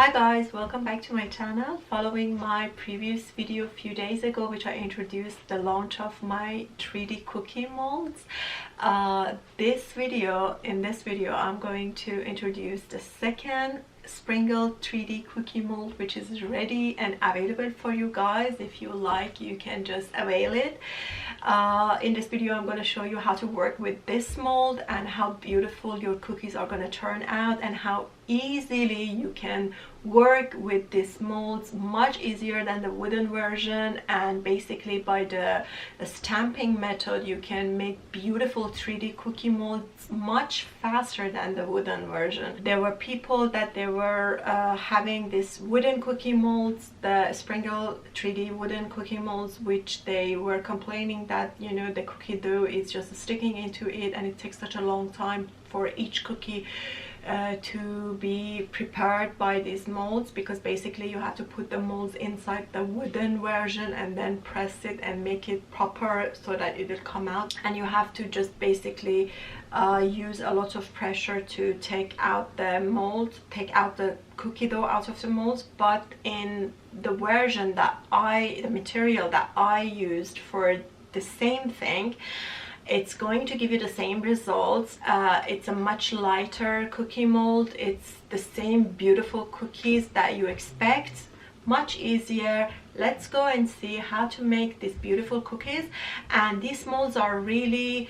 Hi guys, welcome back to my channel. Following my previous video a few days ago, which I introduced the launch of my 3D cookie molds, in this video I'm going to introduce the second Sprinkle 3D cookie mold, which is ready and available for you guys. If you like, you can just avail it. In this video I'm going to show you how to work with this mold and how beautiful your cookies are going to turn out, and how easily you can work with these molds, much easier than the wooden version. And basically by the stamping method you can make beautiful 3D cookie molds much faster than the wooden version. There were people that they were having this wooden cookie molds, the Sprinkle 3D wooden cookie molds, which they were complaining that, you know, the cookie dough is just sticking into it and it takes such a long time for each cookie to be prepared by these molds, because basically you have to put the molds inside the wooden version and then press it and make it proper so that it will come out, and you have to just basically use a lot of pressure to take out the mold, take out the cookie dough out of the molds. But in the version that the material that I used for the same thing, it's going to give you the same results. It's a much lighter cookie mold. It's the same beautiful cookies that you expect, much easier. Let's go and see how to make these beautiful cookies. And these molds are really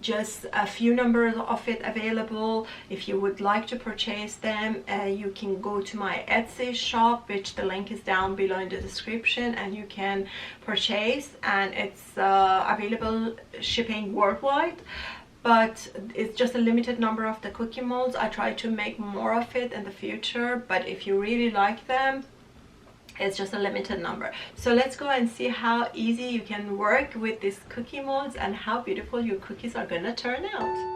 just a few numbers of it available. If you would like to purchase them, you can go to my Etsy shop, which the link is down below in the description, and you can purchase, and it's available shipping worldwide. But it's just a limited number of the cookie molds. I try to make more of it in the future, but if you really like them, it's just a limited number. So let's go and see how easy you can work with these cookie molds and how beautiful your cookies are gonna turn out.